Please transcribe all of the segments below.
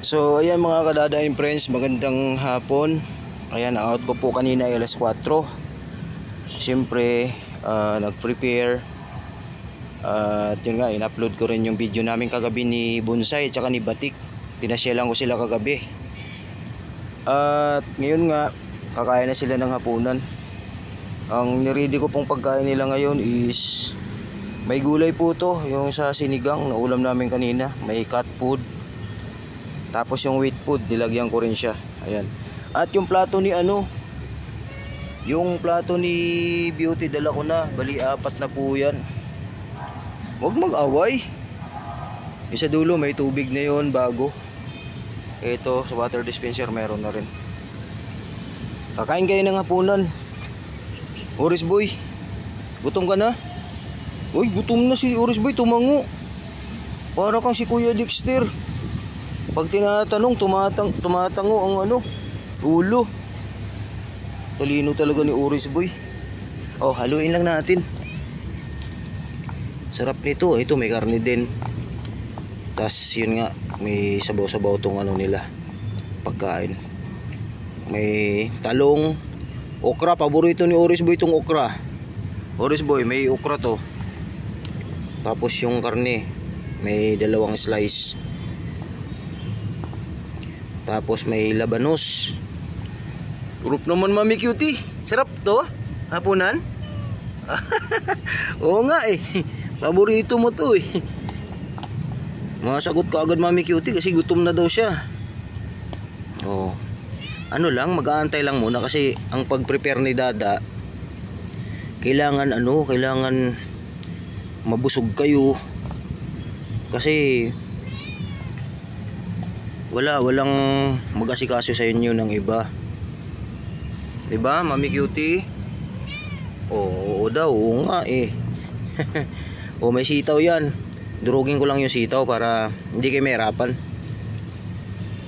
So ayan mga kadadaing friends, magandang hapon. Ayan, out ko po kanina ay alas 4. Siyempre nag-prepare. At yun nga, in-upload ko rin yung video namin kagabi ni Bonsai at saka ni Batik. Pinasyalan ko sila kagabi. At ngayon nga, kakain na sila ng hapunan. Ang niready ko pong pagkain nila ngayon is may gulay po to, yung sa sinigang na ulam namin kanina. May cat food. Tapos yung wheat food, nilagyan ko rin siya. Ayan. At yung plato ni yung plato ni Beauty, dala ko na. Bali 4 na po yan. Huwag mag-away. Yung sa dulo may tubig na yon bago. Ito sa water dispenser meron na rin. Kakain kayo ng hapunan. Oris boy, gutom ka na? Uy, gutom na si Oris boy, tumango. Para kang si Kuya Dexter. Pag tinatanong, tumatango ang ulo. Talino talaga ni Oris boy. Oh, haluin lang natin. Sarap nito. Ito may karne din. Tas yun nga, may sabaw-sabaw tong nila, pagkain. May talong, okra. Paborito ni Oris boy tong okra. Oris boy, may okra to. Tapos yung karne, may 2 slice. Tapos may labanos. Group naman Mami Cutie. Sarap to, hapunan. Oo nga eh. Paborito mo to eh. Masagot ko agad Mami Cutie kasi gutom na daw siya. Oh. Lang, mag-aantay lang muna kasi ang pag-prepare ni Dada, kailangan mabusog kayo. Kasi walang mag-asikaso sa inyo ng iba. 'Di ba, Mami Cutie? Oo daw, oo nga eh. O may sitaw 'yan. Durugin ko lang yung sitaw para hindi kayo mahirapan.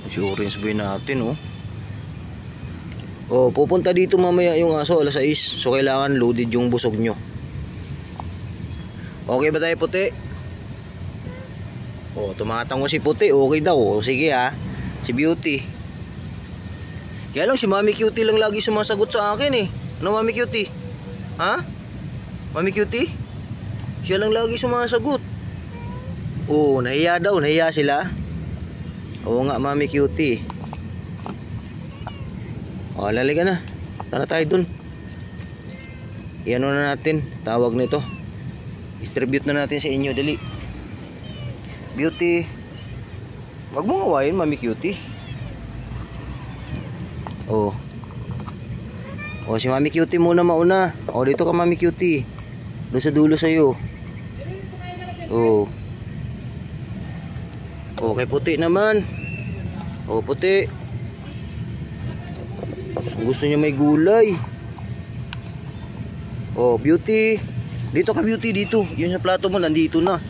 Si orange boy natin pupunta dito mamaya yung aso alas 6. So kailangan loaded yung busog nyo. Okay ba tayo, puti? Tumatango si puti. Okay daw. Sige ha. Si Beauty. Kaya lang si Mami Cutie lang lagi sumasagot sa akin eh. Ano Mami Cutie? Ha? Mami Cutie? Siya lang lagi sumasagot. Nahiya daw. Nahiya sila. Oo nga Mami Cutie. Lalagay na. Tara tayo dun. Iano na natin. Tawag nito. Distribute na natin sa inyo. Dali. Beauty. Wag mo ngawain Mami Cutie. Si Mami Cutie muna mauna. Dito ka Mami Cutie. Doon sa dulo sa'yo. Okay, puti naman. Puti. Gusto niya may gulay. Beauty. Dito ka Beauty, dito. Yung sa plato mo nandito na.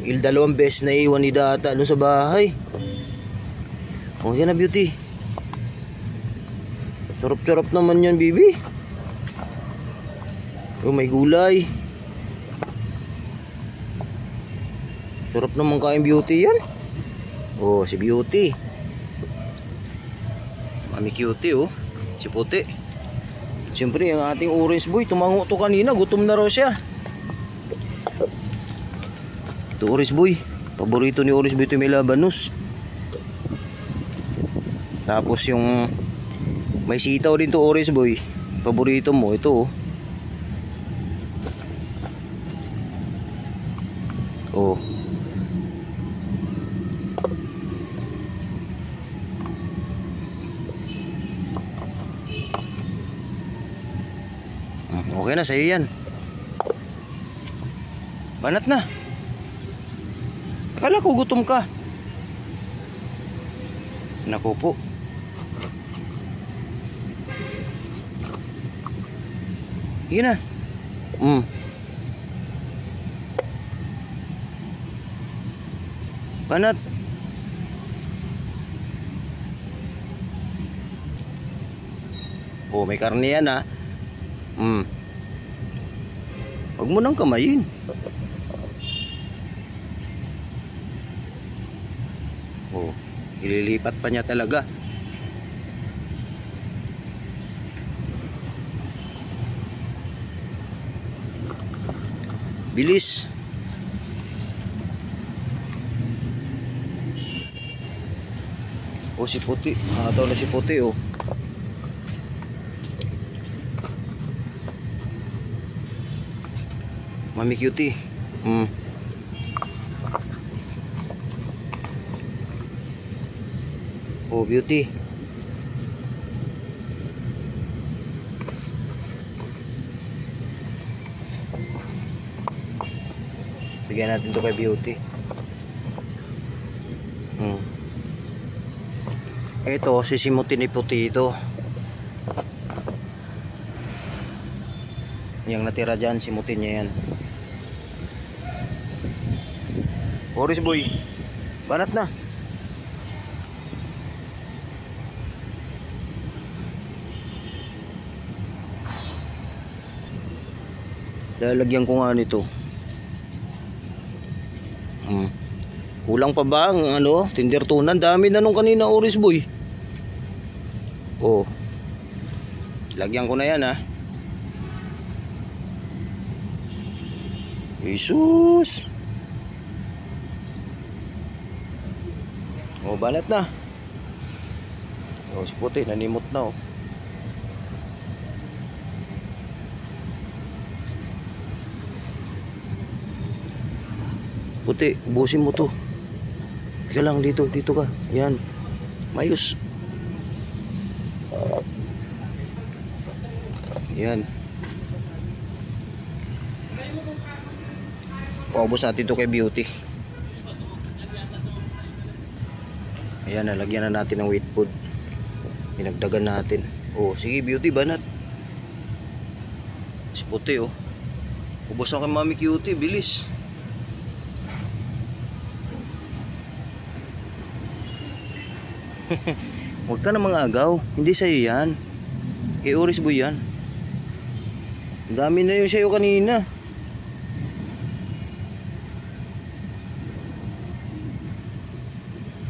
2 beses na iwan ni Data doon sa bahay. Yan na Beauty. Sarap-sarap naman yan, baby. May gulay. Sarap naman kain Beauty yan. Si Beauty. Mami Cutie si puti. Siyempre ang ating orange boy, tumango to kanina, gutom na raw siya. Ito orange boy. Paborito ni orange boy ito may labanos. Tapos yung may sitaw din to orange boy. Paborito mo ito Okay na sa'yo yan. Banat na. Akala ko gutom ka. Naku po. Yun na. Banat. May karne yan ha. Huwag mo nang kamayin. Ililipat pa niya talaga. Bilis. O si puti, nakataw na si puti oh. Mami cutie. Oh beauty. Bigyan natin to kay beauty. Ito sisimutin ni puti ito. Yang natira dyan, simutin niya yan. Oris boy, banat na. Lalagyan ko nga nito. Kulang pa ba ang ano, tinder tunan? Dami na nung kanina Oris boy. Oh. Lagyan ko na yan ha. Jesus. Oh, balat na. Oh, si puti nanimot na oh. Puti, ubusin mo to. Ika lang dito ka. Yan. Mayos. Yan. Paubos natin to kay beauty. Ayan, nalagyan na natin ng wheat food. Pinagdagan natin. Oh, sige beauty, banat. Si puti oh. Ubos na kay mami cutie, bilis. Huwag ka na mga agaw. Hindi sa'yo yan. Kay Oris boy yan. Dami na yun sa'yo kanina.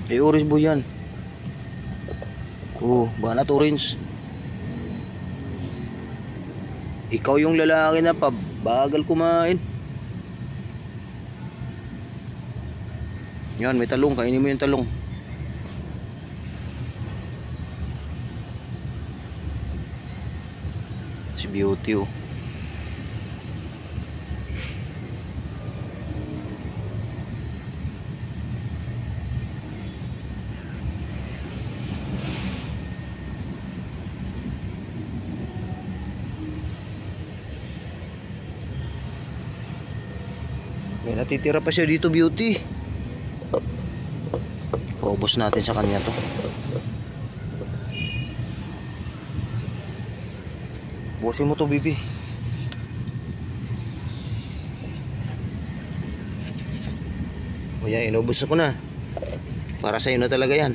Kay Oris boy yan. Oh, banat orange. Ikaw yung lalaki na pabagal kumain. Yan, may talong. Kainin mo yung talong. Si beauty oh. May natitira pa siya dito beauty. Paubos natin sa kanya to. Bukasin mo to bibi. O yan, inubos ko na. Para sa'yo na talaga yan.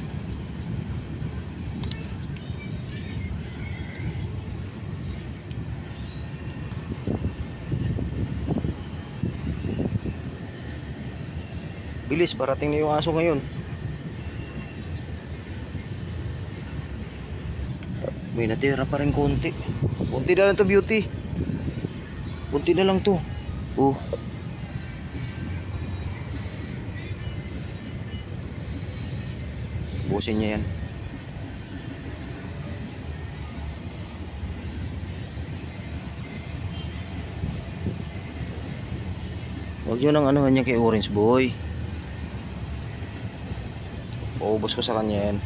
Bilis, parating na yung aso ngayon. May natira pa rin konti. Konti na lang to beauty. Konti na lang to. Oh. Busin niya yan. Huwag nyo nang anuhan niya kay Orange Boy. Paubos ko sa kanya yan.